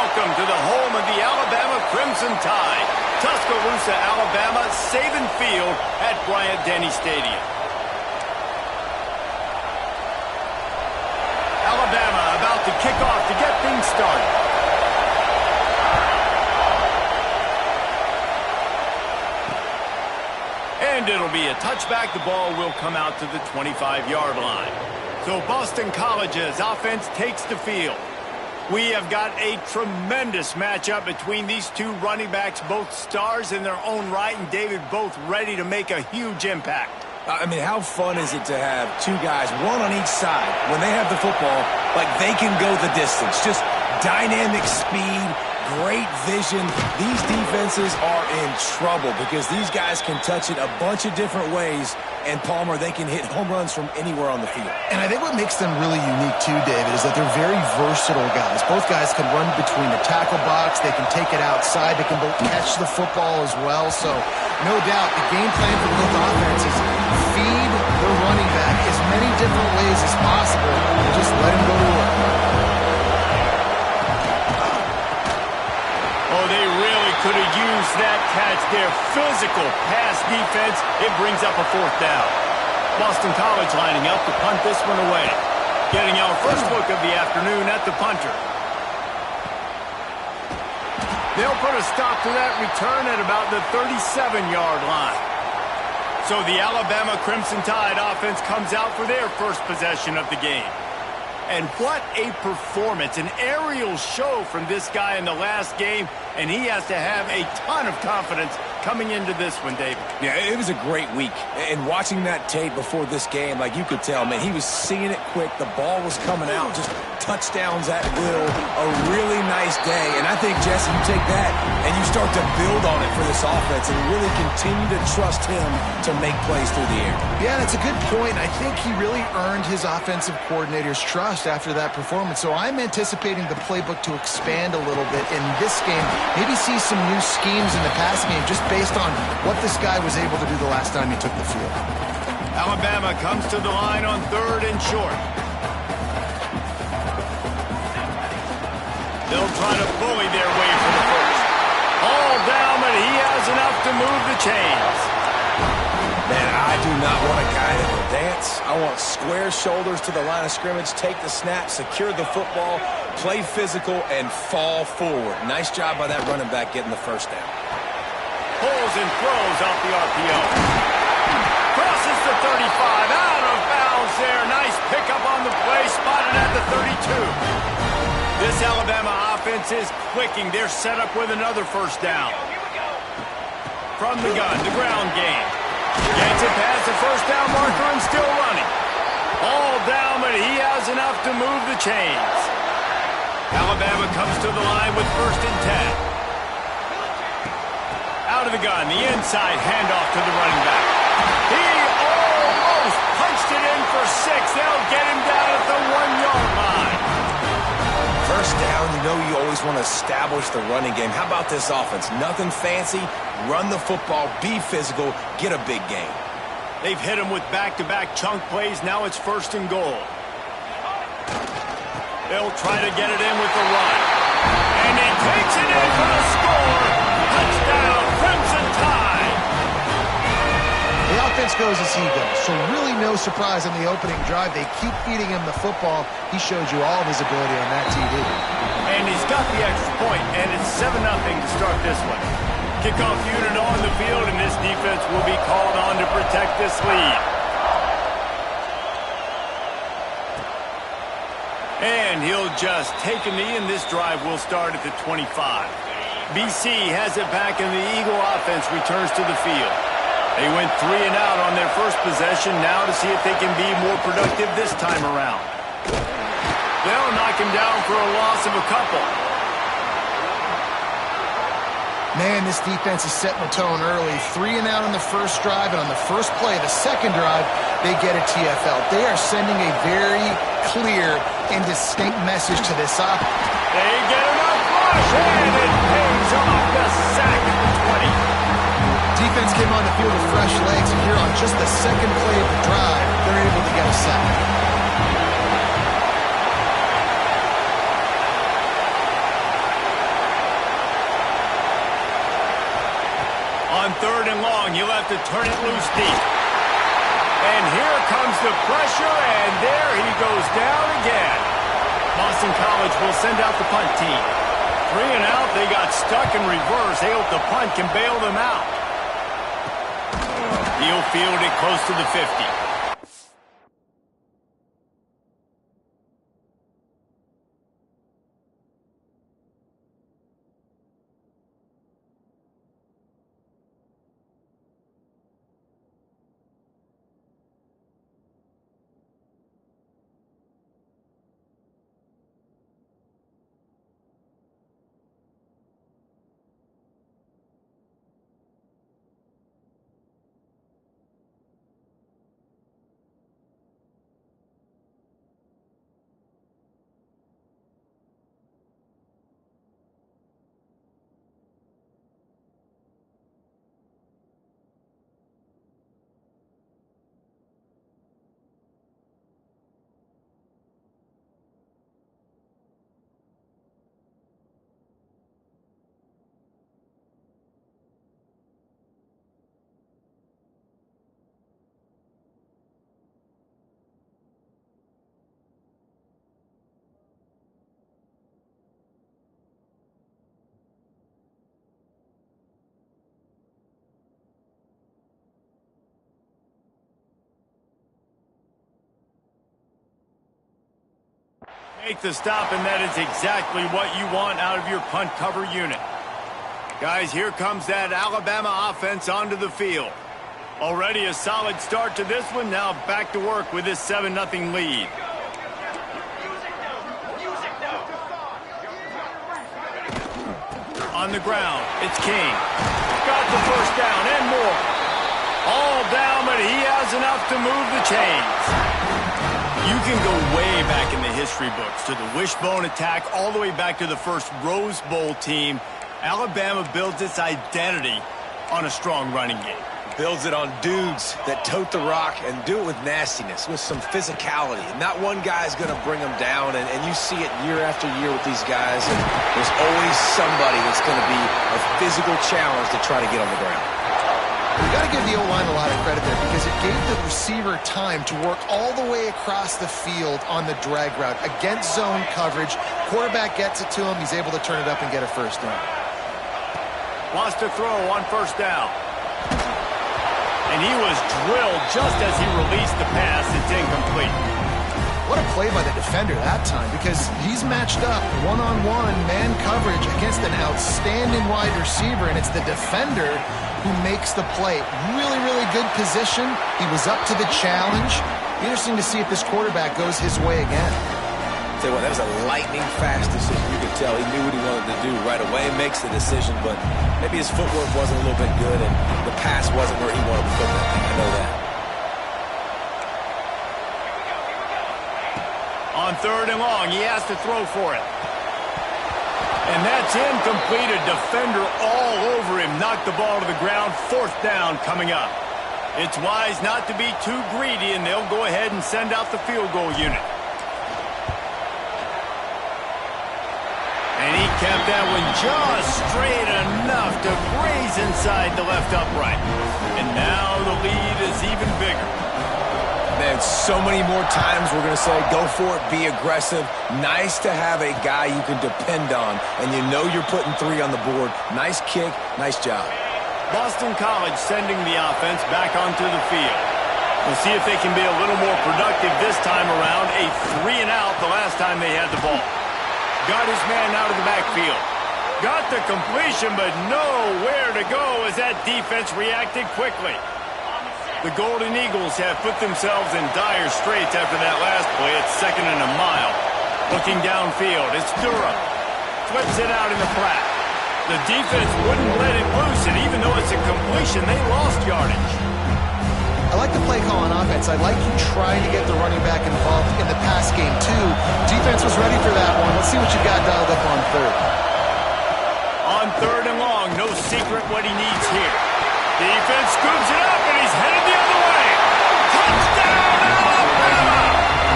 Welcome to the home of the Alabama Crimson Tide. Tuscaloosa, Alabama, Saban Field at Bryant-Denny Stadium. Alabama about to kick off to get things started. And it'll be a touchback. The ball will come out to the 25-yard line. So Boston College's offense takes the field. We have got a tremendous matchup between these two running backs, both stars in their own right, and David, both ready to make a huge impact. I mean, how fun is it to have two guys, one on each side, when they have the football, like they can go the distance. Just dynamic speed, great vision. These defenses are in trouble because these guys can touch it a bunch of different ways. And, Palmer, they can hit home runs from anywhere on the field. And I think what makes them really unique, too, David, is that they're very versatile guys. Both guys can run between the tackle box. They can take it outside. They can both catch the football as well. So, no doubt, the game plan for both offenses feed the running back as many different ways as possible and just let him go to work. Oh, they really could have used that catch there. Physical pass defense. It brings up a fourth down. Boston College lining up to punt this one away. Getting our first look of the afternoon at the punter. They'll put a stop to that return at about the 37-yard line. So the Alabama Crimson Tide offense comes out for their first possession of the game. And what a performance, an aerial show from this guy in the last game, and he has to have a ton of confidence coming into this one, David. Yeah, it was a great week. And watching that tape before this game, like you could tell, man, he was seeing it quick. The ball was coming out, just touchdowns at will. A really nice day. And I think, Jesse, you take that and you start to build on it for this offense and really continue to trust him to make plays through the air. Yeah, that's a good point. I think he really earned his offensive coordinator's trust after that performance. So I'm anticipating the playbook to expand a little bit in this game. Maybe see some new schemes in the passing game just based on what this guy was able to do the last time he took the field. Alabama comes to the line on 3rd and short. They'll try to bully their way for the first. All down, but he has enough to move the chains. Man, I do not want a guy that will dance. I want square shoulders to the line of scrimmage, take the snap, secure the football, play physical, and fall forward. Nice job by that running back getting the first down. Pulls and throws off the RPO. Crosses the 35, out of bounds there. Nice pickup on the play, spotted at the 32. This Alabama offense is clicking. They're set up with another first down. From the gun, the ground game. Gets it past the first down marker and still running. All down, but he has enough to move the chains. Alabama comes to the line with 1st and 10. Out of the gun, the inside handoff to the running back. He almost punched it in for 6. They'll get him down at the 1-yard line. First down, you know you always want to establish the running game. How about this offense? Nothing fancy. Run the football, be physical, get a big gain. They've hit him with back-to-back chunk plays. Now it's 1st and goal. They'll try to get it in with the run. And he takes it in for the score. Touchdown, Crimson Tide. The offense goes as he goes, so really no surprise on the opening drive. They keep feeding him the football. He showed you all of his ability on that TV. And he's got the extra point, and it's 7-0 to start this one. Kickoff unit on the field, and this defense will be called on to protect this lead. And he'll just take a knee, and this drive will start at the 25. BC has it back, and the Eagle offense returns to the field. They went 3 and out on their first possession, now to see if they can be more productive this time around. They'll knock him down for a loss of a couple. Man, this defense is setting the tone early. 3 and out on the first drive, and on the first play, the second drive, they get a TFL. They are sending a very clear and distinct message to this offense. They get him up flush, and it pays off the sack at the 20. Defense came on the field with fresh legs, and here on just the second play of the drive, they're able to get a sack. You'll have to turn it loose deep. And here comes the pressure, and there he goes down again. Boston College will send out the punt team. 3 and out, they got stuck in reverse. They hope the punt can bail them out. He'll field it close to the 50. Make the stop, and that is exactly what you want out of your punt cover unit. Guys, here comes that Alabama offense onto the field. Already a solid start to this one. Now back to work with this 7-0 lead. On the ground, it's King. Got the first down and more. All down, but he has enough to move the chains. You can go way back in the history books to the wishbone attack, all the way back to the first Rose Bowl team. Alabama builds its identity on a strong running game. Builds it on dudes that tote the rock and do it with nastiness, with some physicality. Not one guy's going to bring them down, and you see it year after year with these guys. And there's always somebody that's going to be a physical challenge to try to get on the ground. We've got to give the O-line a lot of credit there because it gave the receiver time to work all the way across the field on the drag route. Against zone coverage, quarterback gets it to him. He's able to turn it up and get a first down. Wants to throw on first down. And he was drilled just as he released the pass. It's incomplete. What a play by the defender that time, because he's matched up one-on-one man coverage against an outstanding wide receiver, and it's the defender who makes the play. Really, really good position. He was up to the challenge. Interesting to see if this quarterback goes his way again. Tell you what, that was a lightning-fast decision. You could tell he knew what he wanted to do right away, makes the decision, but maybe his footwork wasn't a little bit good, and the pass wasn't where he wanted to put that thing. I know that. On 3rd and long, he has to throw for it. And that's incomplete. A defender all over him. Knocked the ball to the ground. 4th down coming up. It's wise not to be too greedy, and they'll go ahead and send out the field goal unit. And he kept that one just straight enough to graze inside the left upright. And now the lead is even bigger. Man, so many more times we're going to say, go for it, be aggressive. Nice to have a guy you can depend on, and you know you're putting 3 on the board. Nice kick, nice job. Boston College sending the offense back onto the field. We'll see if they can be a little more productive this time around. A 3 and out the last time they had the ball. Got his man out of the backfield. Got the completion, but nowhere to go as that defense reacted quickly. The Golden Eagles have put themselves in dire straits after that last play. It's 2nd and a mile. Looking downfield, it's Durham. Flips it out in the flat. The defense wouldn't let it loose, and even though it's a completion, they lost yardage. I like the play call on offense. I like you trying to get the running back involved in the pass game, too. Defense was ready for that one. Let's see what you got dialed up on 3rd. On 3rd and long, no secret what he needs here. Defense scoops it up, and he's headed the other way. Touchdown, Alabama!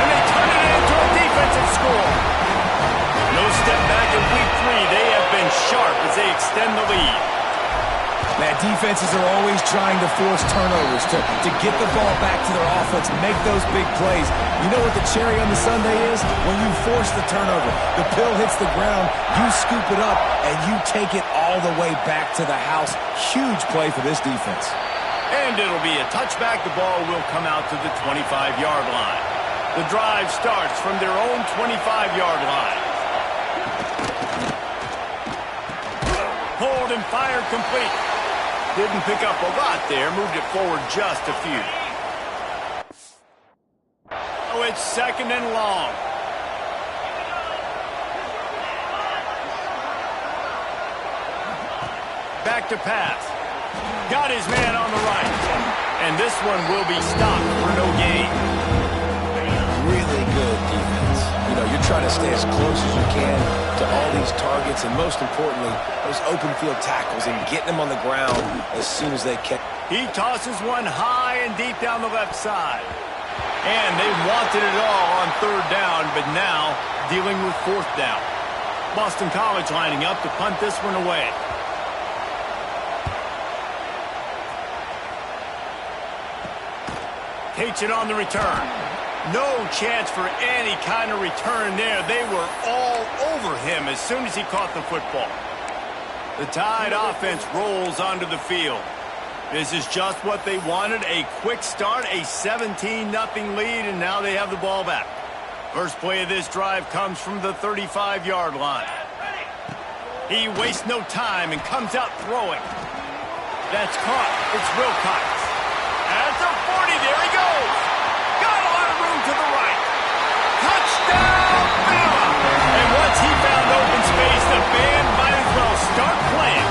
And they turn it into a defensive score. No step back in week 3. They have been sharp as they extend the lead. Man, defenses are always trying to force turnovers to get the ball back to their offense, make those big plays. You know what the cherry on the sundae is? When you force the turnover, the pill hits the ground, you scoop it up, and you take it all the way back to the house. Huge play for this defense. And it'll be a touchback. The ball will come out to the 25-yard line. The drive starts from their own 25-yard line. Hold and fire complete. Didn't pick up a lot there. Moved it forward just a few. Oh, it's second and long. Back to pass. Got his man on the right. And this one will be stopped for no gain. Really good defense. You know, you're trying to stay as close as you can to all these targets, and most importantly, those open field tackles and getting them on the ground as soon as they can. He tosses one high and deep down the left side. And they wanted it all on third down, but now dealing with fourth down. Boston College lining up to punt this one away. Takes it on the return. No chance for any kind of return there. They were all over him as soon as he caught the football. The Tide offense rolls onto the field. This is just what they wanted, a quick start, a 17-0 lead, and now they have the ball back. First play of this drive comes from the 35-yard line. He wastes no time and comes out throwing. That's caught. It's Wilcox. At the 40, there he goes. Got a lot of room to the right. Touchdown, Bama! And once he found open space, the band might as well start playing.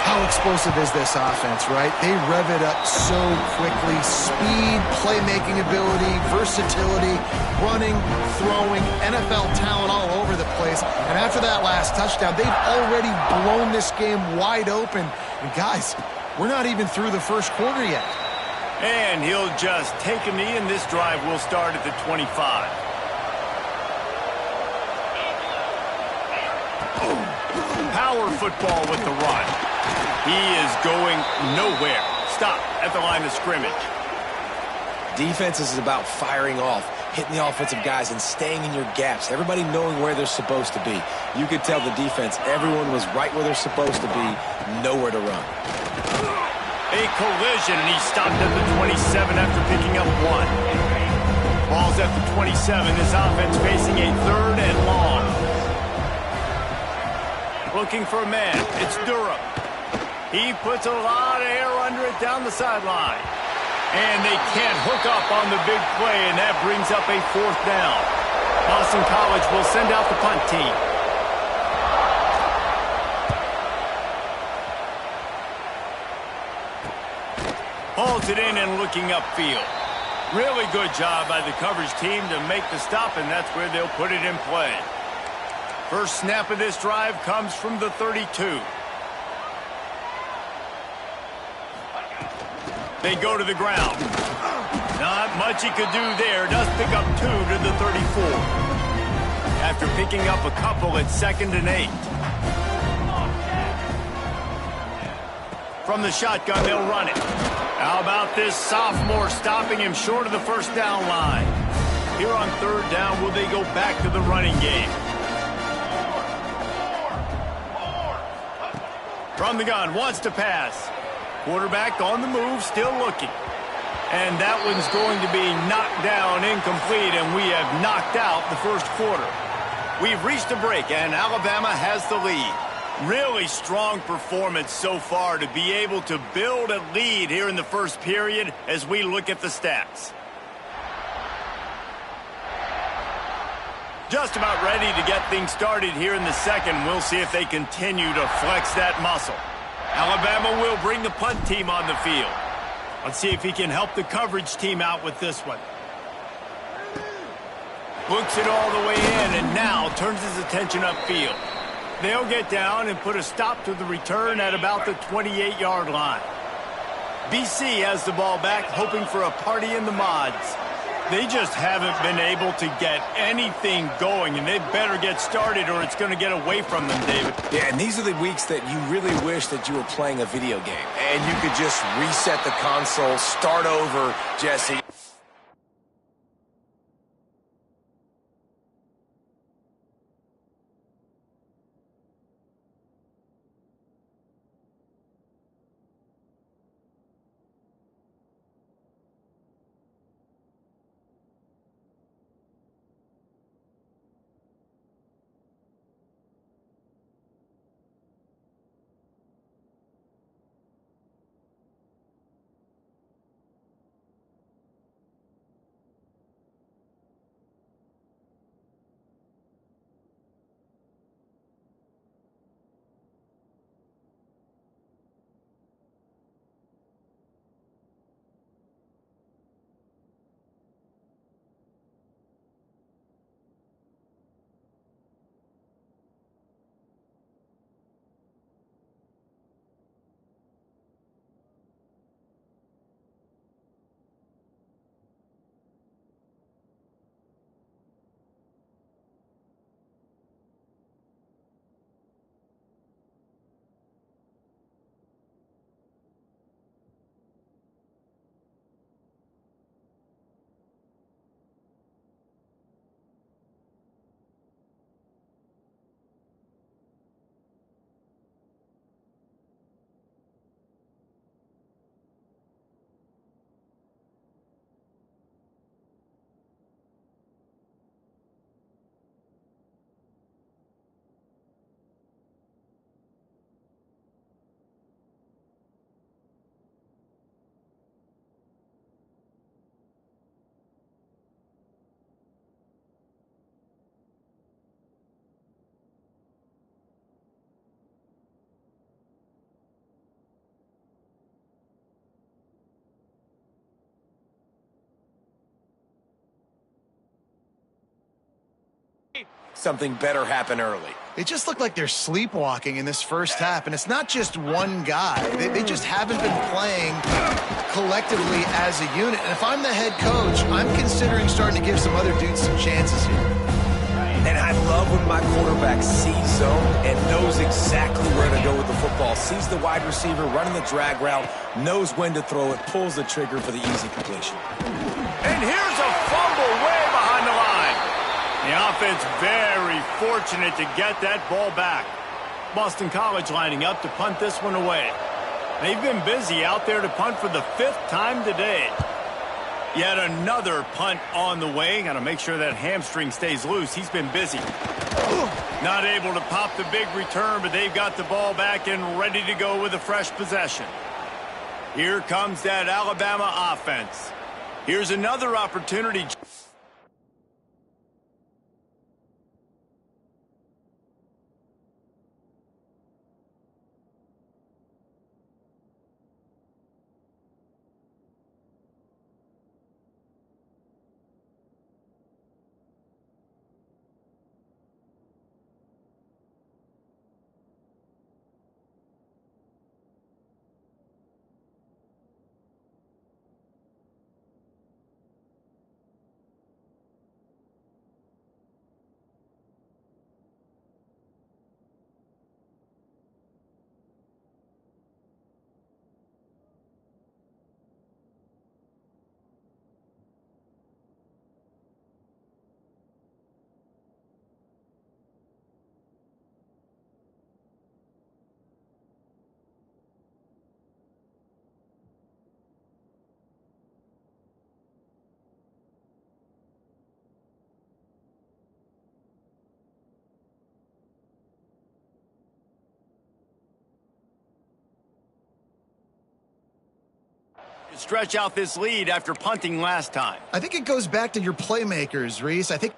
How explosive is this offense, right? They rev it up so quickly. Speed, playmaking ability, versatility, running, throwing, NFL talent all over the place. And after that last touchdown, they've already blown this game wide open. And guys, we're not even through the first quarter yet. And he'll just take a knee, and this drive will start at the 25. Power football with the run. He is going nowhere. Stop at the line of scrimmage. Defense is about firing off, hitting the offensive guys, and staying in your gaps. Everybody knowing where they're supposed to be. You could tell the defense, everyone was right where they're supposed to be, nowhere to run. A collision, and he stopped at the 27 after picking up one. Ball's at the 27. This offense facing a third and long. Looking for a man. It's Durham. He puts a lot of air under it down the sideline. And they can't hook up on the big play, and that brings up a fourth down. Boston College will send out the punt team. Holds it in and looking upfield. Really good job by the coverage team to make the stop, and that's where they'll put it in play. First snap of this drive comes from the 32. They go to the ground. Not much he could do there. Does pick up 2 to the 34. After picking up a couple, it's 2nd and 8. From the shotgun, they'll run it. How about this sophomore stopping him short of the first down line? Here on third down, will they go back to the running game? From the gun, wants to pass. Quarterback on the move, still looking. And that one's going to be knocked down, incomplete, and we have knocked out the first quarter. We've reached a break, and Alabama has the lead. Really strong performance so far to be able to build a lead here in the first period as we look at the stats. Just about ready to get things started here in the second. We'll see if they continue to flex that muscle. Alabama will bring the punt team on the field. Let's see if he can help the coverage team out with this one. Looks it all the way in and now turns his attention upfield. They'll get down and put a stop to the return at about the 28-yard line. BC has the ball back, hoping for a party in the mods. They just haven't been able to get anything going, and they better get started or it's going to get away from them, David. Yeah, and these are the weeks that you really wish that you were playing a video game and you could just reset the console, start over, Jesse. Something better happen early. It just looked like they're sleepwalking in this first half, and it's not just one guy. They just haven't been playing collectively as a unit. And if I'm the head coach, I'm considering starting to give some other dudes some chances here. And I love when my quarterback sees zone and knows exactly where to go with the football. Sees the wide receiver running the drag route, knows when to throw it, pulls the trigger for the easy completion. And here's a fumble way behind the line. The offense very fortunate to get that ball back. Boston College lining up to punt this one away. They've been busy out there to punt for the 5th time today. Yet another punt on the way. Got to make sure that hamstring stays loose. He's been busy. Not able to pop the big return, but they've got the ball back and ready to go with a fresh possession. Here comes that Alabama offense. Here's another opportunity. Stretch out this lead after punting last time. I think it goes back to your playmakers, Reese. I think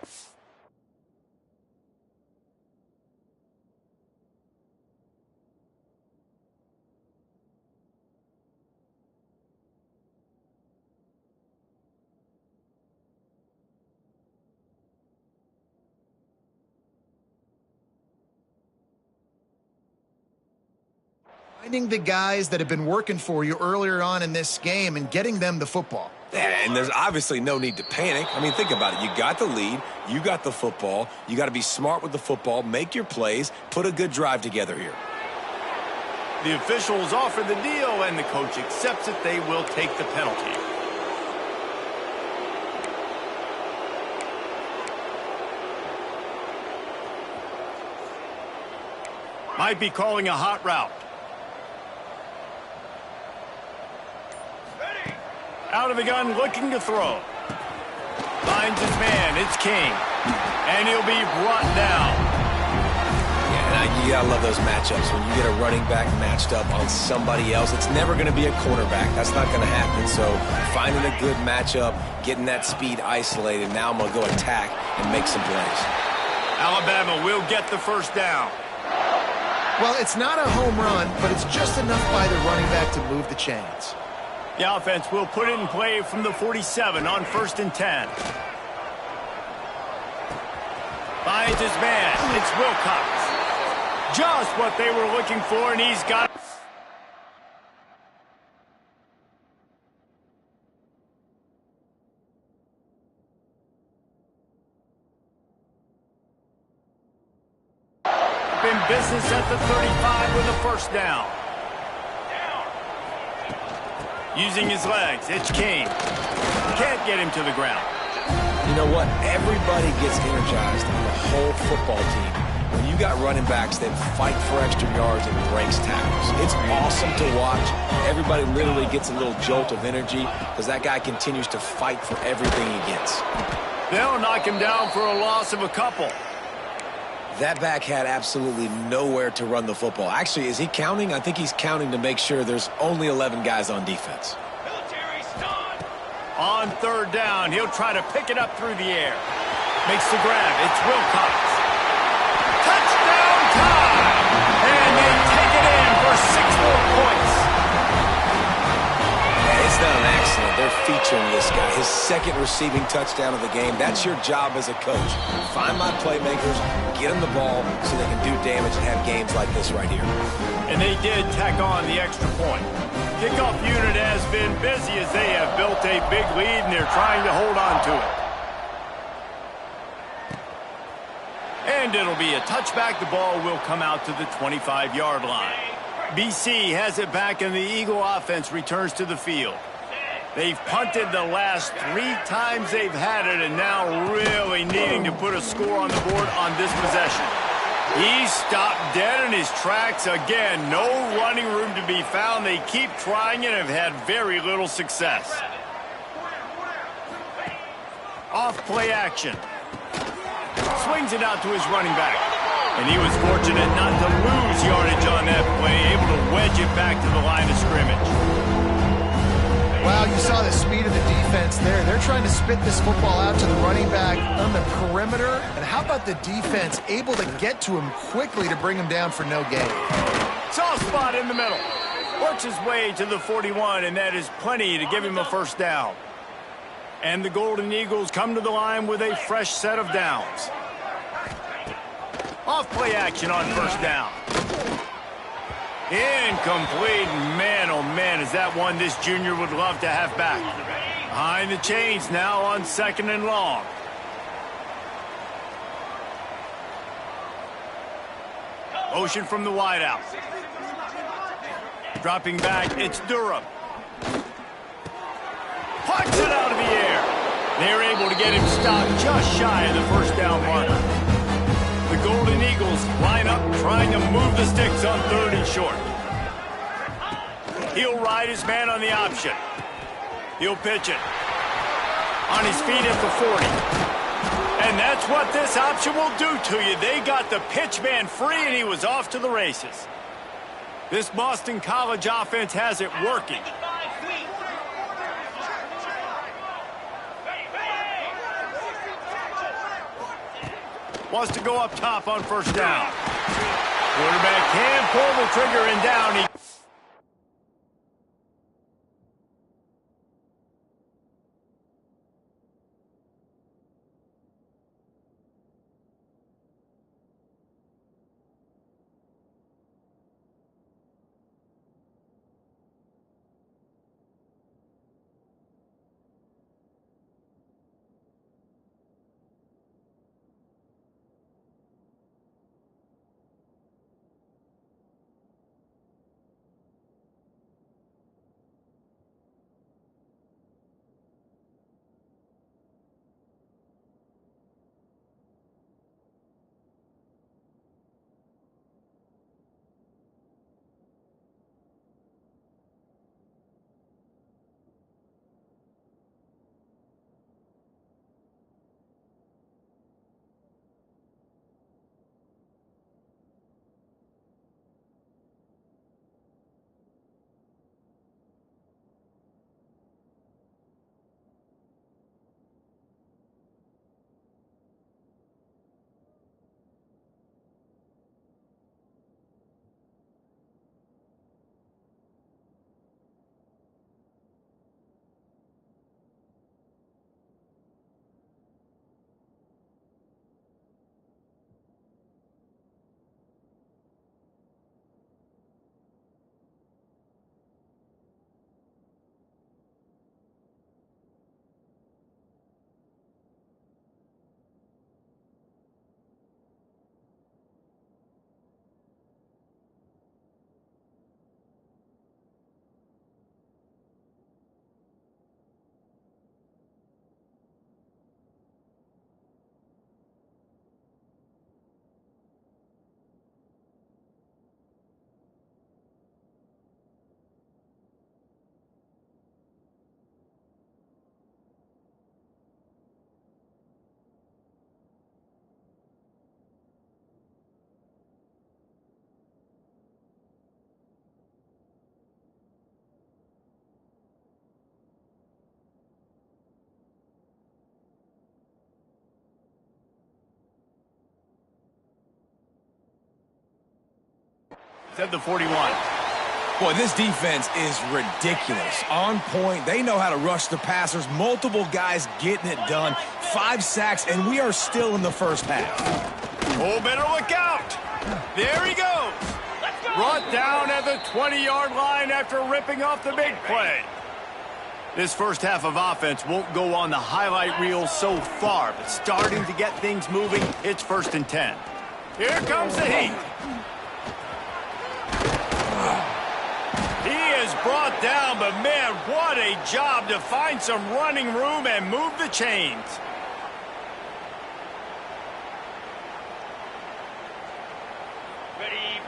Finding the guys that have been working for you earlier on in this game and getting them the football. Yeah, and there's obviously no need to panic. I mean, think about it. You got the lead. You got the football. You got to be smart with the football, make your plays, put a good drive together here. The officials offer the deal, and the coach accepts it. They will take the penalty. Might be calling a hot route. Out of the gun, looking to throw. Finds his man. It's King. And he'll be brought down. Yeah, and you gotta love those matchups. When you get a running back matched up on somebody else, it's never going to be a cornerback. That's not going to happen. So finding a good matchup, getting that speed isolated. Now I'm going to go attack and make some plays. Alabama will get the first down. Well, it's not a home run, but it's just enough by the running back to move the chains. The offense will put it in play from the 47 on 1st and 10. Finds his man. It's Wilcox. Just what they were looking for, and he's got it. In business at the 35 with a first down. Using his legs, it's King. Can't get him to the ground. You know what? Everybody gets energized on the whole football team when you got running backs that fight for extra yards and breaks tackles. It's awesome to watch. Everybody literally gets a little jolt of energy because that guy continues to fight for everything he gets. They'll knock him down for a loss of a couple. That back had absolutely nowhere to run the football. Actually, is he counting? I think he's counting to make sure there's only 11 guys on defense. On 3rd down, he'll try to pick it up through the air. Makes the grab. It's Wilcox. Touchdown time! And they take it in for 6 more points. It's not an accident. They're featuring this guy. His 2nd receiving touchdown of the game. That's your job as a coach. Find my playmakers, get them the ball so they can do damage and have games like this right here. And they did tack on the extra point. Kickoff unit has been busy as they have built a big lead, and they're trying to hold on to it. And it'll be a touchback. The ball will come out to the 25-yard line. BC has it back, and the Eagle offense returns to the field. They've punted the last 3 times they've had it, and now really needing to put a score on the board on this possession. He stopped dead in his tracks again. No running room to be found. They keep trying and have had very little success. Off play action. Swings it out to his running back. And he was fortunate not to lose yardage on that play, able to wedge it back to the line of scrimmage. Wow, you saw the speed of the defense there. They're trying to spit this football out to the running back on the perimeter. And how about the defense able to get to him quickly to bring him down for no gain? Soft spot in the middle. Works his way to the 41, and that is plenty to give him a first down. And the Golden Eagles come to the line with a fresh set of downs. Off play action on 1st down. Incomplete. Man, oh man, is that one this junior would love to have back. Behind the chains now on 2nd and long. Motion from the wideout. Dropping back, it's Durham. Punts it out of the air. They're able to get him stopped just shy of the first down marker. The Golden Eagles line up trying to move the sticks on 3rd and short. He'll ride his man on the option. He'll pitch it. On his feet at the 40. And that's what this option will do to you. They got the pitch man free, and he was off to the races. This Boston College offense has it working. Wants to go up top on 1st down. Quarterback can pull the trigger and down. He at the 41. Boy, this defense is ridiculous. On point. They know how to rush the passers. Multiple guys getting it done. 5 sacks, and we are still in the first half. Oh, better look out. There he goes. Brought down at the 20-yard line after ripping off the big play. This first half of offense won't go on the highlight reel so far, but starting to get things moving, it's 1st and 10. Here comes the heat. He is brought down, but man, what a job to find some running room and move the chains.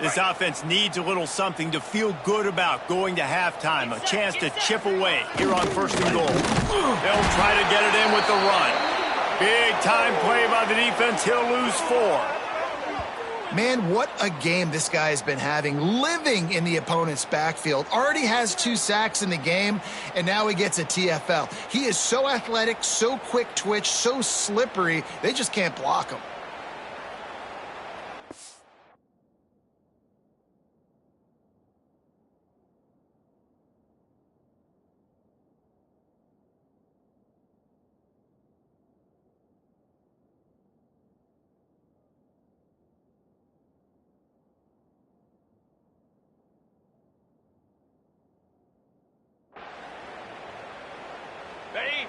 This offense needs a little something to feel good about going to halftime. A chance to chip away here on 1st and goal. They'll try to get it in with the run. Big time play by the defense. He'll lose 4. Man, what a game this guy has been having, living in the opponent's backfield. Already has 2 sacks in the game, and now he gets a TFL. He is so athletic, so quick twitch, so slippery, they just can't block him.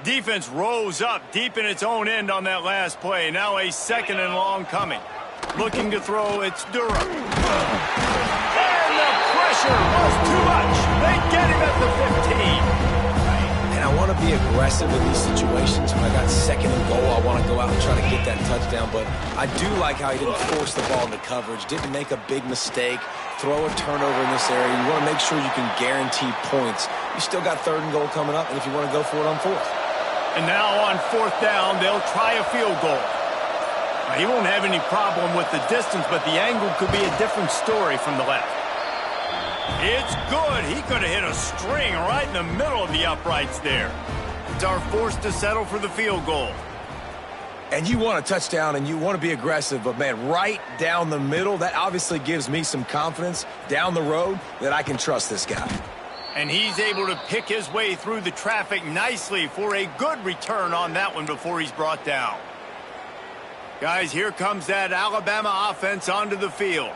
Defense rose up deep in its own end on that last play. Now a 2nd and long coming. Looking to throw, it's Durham. And the pressure was too much. They get him at the 15. And I want to be aggressive in these situations. When I got 2nd and goal, I want to go out and try to get that touchdown. But I do like how he didn't force the ball into coverage, didn't make a big mistake, throw a turnover in this area. You want to make sure you can guarantee points. You still got 3rd and goal coming up, and if you want to go for it on 4th. And now on 4th down, they'll try a field goal. Now, he won't have any problem with the distance, but the angle could be a different story from the left. It's good. He could have hit a string right in the middle of the uprights there. It's our forced to settle for the field goal. And you want a touchdown, and you want to be aggressive, but, man, right down the middle, that obviously gives me some confidence down the road that I can trust this guy. And he's able to pick his way through the traffic nicely for a good return on that one before he's brought down. Guys, here comes that Alabama offense onto the field.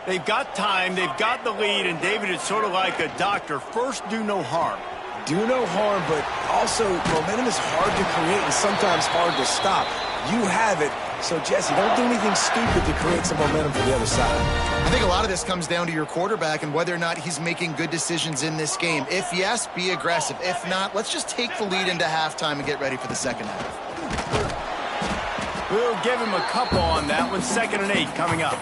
They've got time, they've got the lead, and David, it's sort of like a doctor. First, do no harm. Do no harm, but also momentum is hard to create and sometimes hard to stop. You have it. So, Jesse, don't do anything stupid to create some momentum for the other side. I think a lot of this comes down to your quarterback and whether or not he's making good decisions in this game. If yes, be aggressive. If not, let's just take the lead into halftime and get ready for the 2nd half. We'll give him a couple on that one. 2nd and 8 coming up.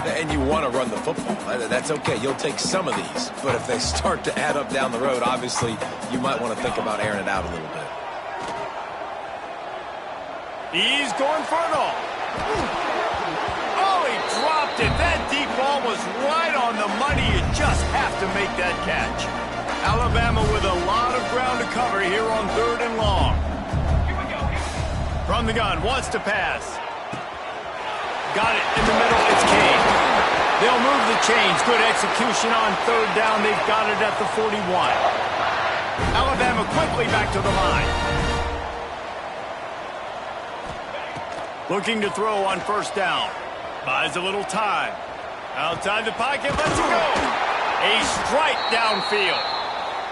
And you want to run the football. That's okay. You'll take some of these. But if they start to add up down the road, obviously, you might want to think about airing it out a little bit. He's going for it all. Oh, he dropped it. That deep ball was right on the money. You just have to make that catch. Alabama with a lot of ground to cover here on 3rd and long. From the gun, wants to pass. Got it in the middle. It's Kane. They'll move the chains. Good execution on 3rd down. They've got it at the 41. Alabama quickly back to the line. Looking to throw on 1st down. Buys a little time. Outside the pocket, lets it go. A strike downfield.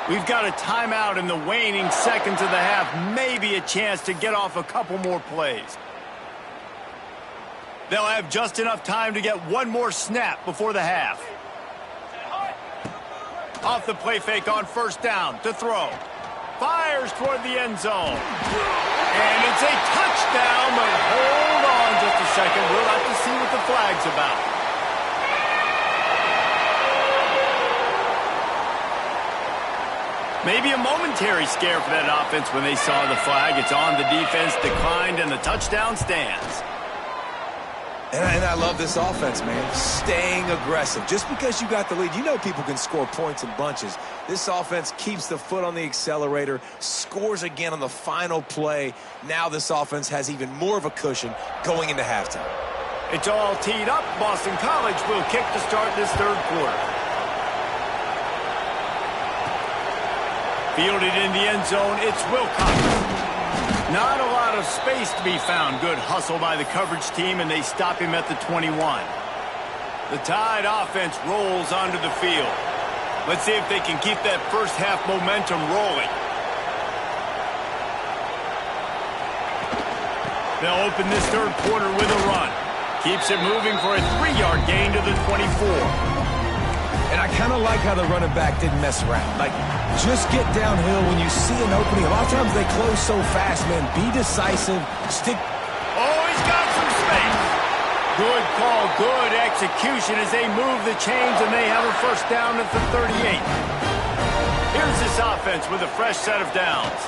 We've got a timeout in the waning seconds of the half. Maybe a chance to get off a couple more plays. They'll have just enough time to get one more snap before the half. Off the play fake on 1st down to throw. Fires toward the end zone. And it's a touchdown, but hold on just a second. We'll have to see what the flag's about. Maybe a momentary scare for that offense when they saw the flag. It's on the defense, declined, and the touchdown stands. And I love this offense, man. Staying aggressive. Just because you got the lead, you know people can score points in bunches. This offense keeps the foot on the accelerator, scores again on the final play. Now this offense has even more of a cushion going into halftime. It's all teed up. Boston College will kick to start this third quarter. Fielded in the end zone, it's Wilcox. Not a lot of space to be found. Good hustle by the coverage team, and they stop him at the 21. The Tide offense rolls onto the field. Let's see if they can keep that first half momentum rolling. They'll open this third quarter with a run. Keeps it moving for a 3-yard gain to the 24. And I kind of like how the running back didn't mess around. Like, just get downhill when you see an opening. A lot of times they close so fast, man. Be decisive. Stick. Oh, he's got some space. Good call, good execution as they move the chains, and they have a first down at the 38. Here's this offense with a fresh set of downs.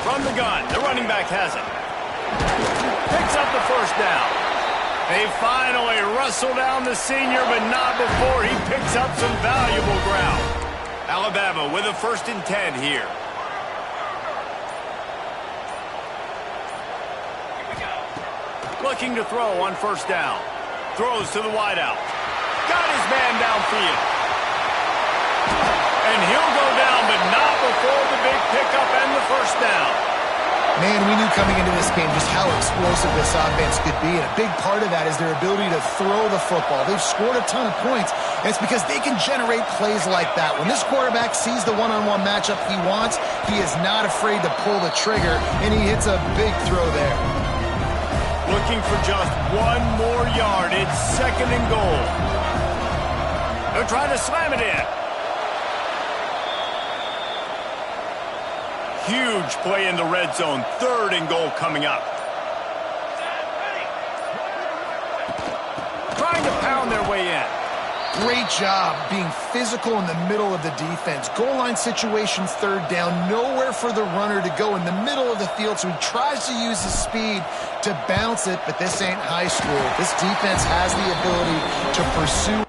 From the gun, the running back has it. Picks up the first down. They finally wrestle down the senior, but not before he picks up some valuable ground. Alabama with a 1st and 10 here. Looking to throw on first down. Throws to the wideout. Got his man downfield. And he'll go down, but not before the big pickup and the first down. Man, we knew coming into this game just how explosive this offense could be, and a big part of that is their ability to throw the football. They've scored a ton of points, and it's because they can generate plays like that. When this quarterback sees the one-on-one matchup he wants, he is not afraid to pull the trigger, and he hits a big throw there. Looking for just one more yard. It's 2nd and goal. They're trying to slam it in. Huge play in the red zone. 3rd and goal coming up. Trying to pound their way in. Great job being physical in the middle of the defense. Goal line situations, 3rd down. Nowhere for the runner to go in the middle of the field, so he tries to use his speed to bounce it, but this ain't high school. This defense has the ability to pursue.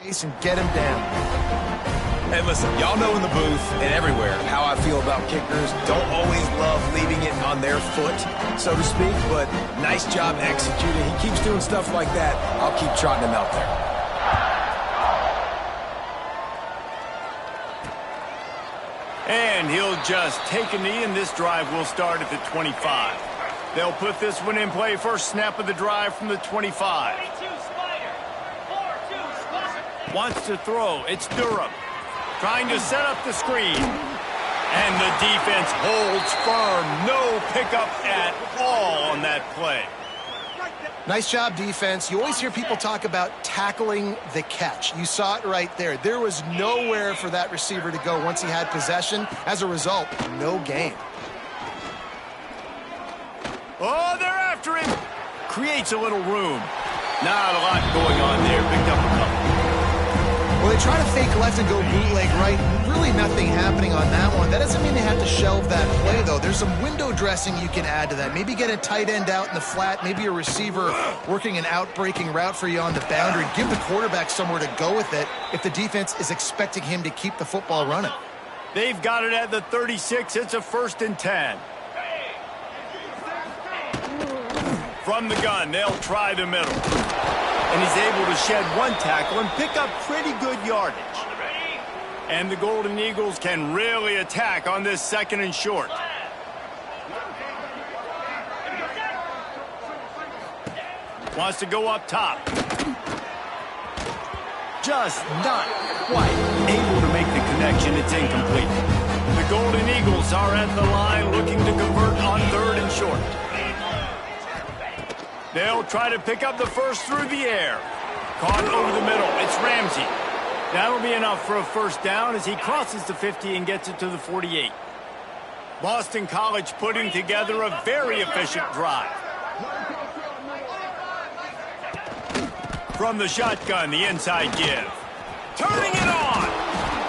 And get him down. Hey, listen, y'all know in the booth and everywhere how I feel about kickers. Don't always love leaving it on their foot, so to speak, but nice job executing. He keeps doing stuff like that. I'll keep trotting him out there. And he'll just take a knee, and this drive will start at the 25. They'll put this one in play. First snap of the drive from the 25. Wants to throw. It's Durham. Trying to set up the screen. And the defense holds firm. No pickup at all on that play. Nice job, defense. You always hear people talk about tackling the catch. You saw it right there. There was nowhere for that receiver to go once he had possession. As a result, no gain. Oh, they're after him. Creates a little room. Not a lot going on there. Picked up a couple. Well, they try to fake left and go bootleg right. Really nothing happening on that one. That doesn't mean they have to shelve that play, though. There's some window dressing you can add to that. Maybe get a tight end out in the flat. Maybe a receiver working an out-breaking route for you on the boundary. Give the quarterback somewhere to go with it if the defense is expecting him to keep the football running. They've got it at the 36. It's a 1st and 10. From the gun, they'll try the middle. And he's able to shed one tackle and pick up pretty good yardage. And the Golden Eagles can really attack on this 2nd and short. Wants to go up top. Just not quite able to make the connection. It's incomplete. The Golden Eagles are at the line looking to convert on 3rd and short. They'll try to pick up the first through the air. Caught over the middle. It's Ramsey. That'll be enough for a 1st down as he crosses the 50 and gets it to the 48. Boston College putting together a very efficient drive. From the shotgun, the inside give. Turning it on.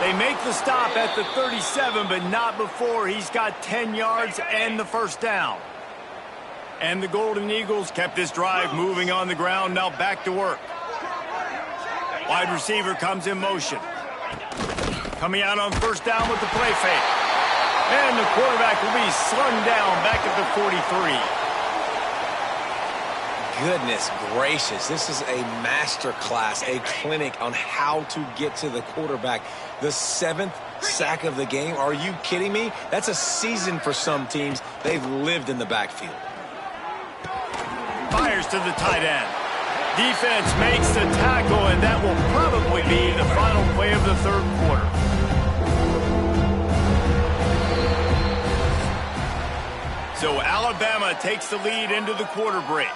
They make the stop at the 37, but not before he's got 10 yards and the 1st down. And the Golden Eagles kept this drive moving on the ground. Now back to work. Wide receiver comes in motion. Coming out on 1st down with the play fake. And the quarterback will be slung down back at the 43. Goodness gracious, this is a master class, a clinic on how to get to the quarterback. The 7th sack of the game. Are you kidding me? That's a season for some teams. They've lived in the backfield. Fires to the tight end. Defense makes the tackle, and that will probably be the final play of the 3rd quarter. So Alabama takes the lead into the quarter break.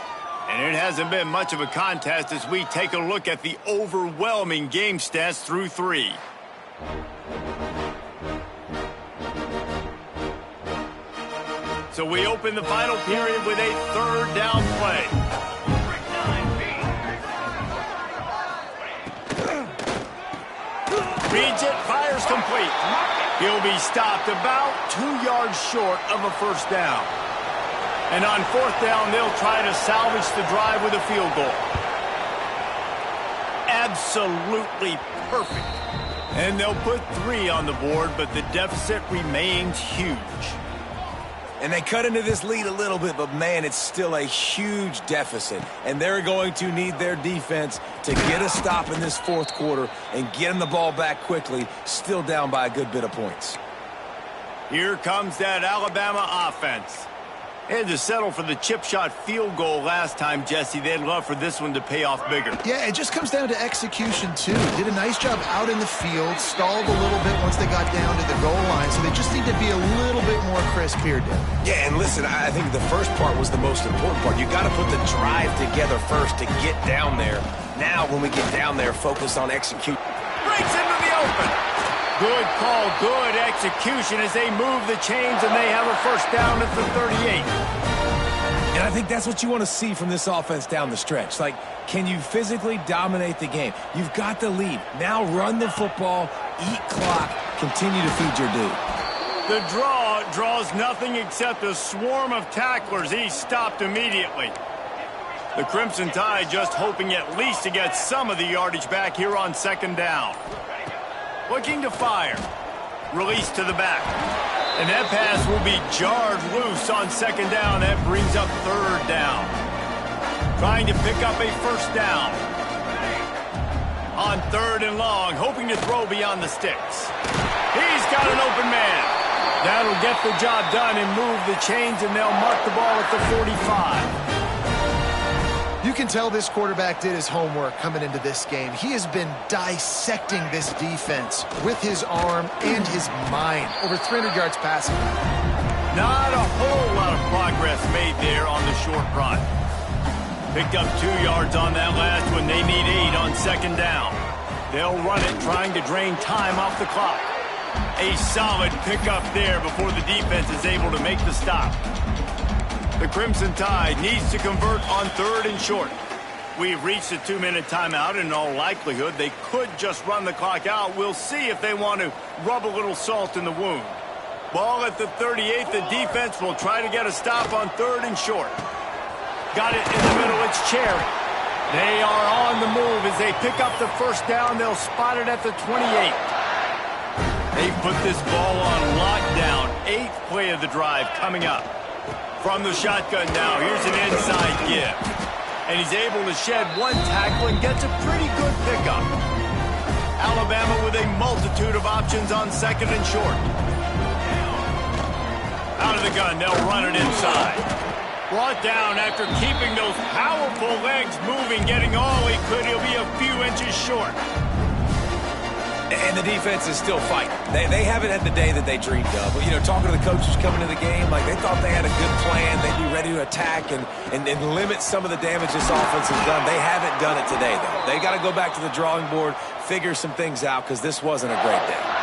And it hasn't been much of a contest as we take a look at the overwhelming game stats through 3. So we open the final period with a 3rd down play. Reads it, fires complete. He'll be stopped about 2 yards short of a 1st down. And on 4th down, they'll try to salvage the drive with a field goal. Absolutely perfect. And they'll put 3 on the board, but the deficit remains huge. And they cut into this lead a little bit, but, man, it's still a huge deficit. And they're going to need their defense to get a stop in this 4th quarter and get them the ball back quickly, still down by a good bit of points. Here comes that Alabama offense. They had to settle for the chip shot field goal last time, Jesse. They'd love for this one to pay off bigger. Yeah, it just comes down to execution, too. Did a nice job out in the field, stalled a little bit once they got down to the goal line, so they just need to be a little bit more crisp here, Dan. Yeah, and listen, I think the first part was the most important part. You got to put the drive together first to get down there. Now, when we get down there, focus on execute. Breaks into the open. Good call, good execution as they move the chains, and they have a 1st down at the 38. And I think that's what you want to see from this offense down the stretch. Like, can you physically dominate the game? You've got the lead. Now run the football, eat clock, continue to feed your dude. The draw draws nothing except a swarm of tacklers. He's stopped immediately. The Crimson Tide just hoping at least to get some of the yardage back here on second down. Looking to fire. Release to the back. And that pass will be jarred loose on second down. That brings up third down. Trying to pick up a first down. On third and long, hoping to throw beyond the sticks. He's got an open man. That'll get the job done and move the chains, and they'll mark the ball at the 45. You can tell this quarterback did his homework coming into this game. He has been dissecting this defense with his arm and his mind. Over 300 yards passing. Not a whole lot of progress made there on the short run. Picked up 2 yards on that last one. They need 8 on second down. They'll run it, trying to drain time off the clock. A solid pickup there before the defense is able to make the stop. The Crimson Tide needs to convert on third and short. We've reached a 2-minute timeout, and in all likelihood, they could just run the clock out. We'll see if they want to rub a little salt in the wound. Ball at the 38. The defense will try to get a stop on third and short. Got it in the middle. It's Cherry. They are on the move as they pick up the first down. They'll spot it at the 28. They put this ball on lockdown. 8th play of the drive coming up. From the shotgun now, here's an inside give. And he's able to shed 1 tackle and gets a pretty good pickup. Alabama with a multitude of options on second and short. Out of the gun, they'll run it inside. Brought down after keeping those powerful legs moving, getting all he could. He'll be a few inches short. And the defense is still fighting. They haven't had the day that they dreamed of. But, you know, talking to the coaches coming to the game, like they thought they had a good plan. They'd be ready to attack and limit some of the damage this offense has done. They haven't done it today, though. They got to go back to the drawing board, figure some things out, because this wasn't a great day.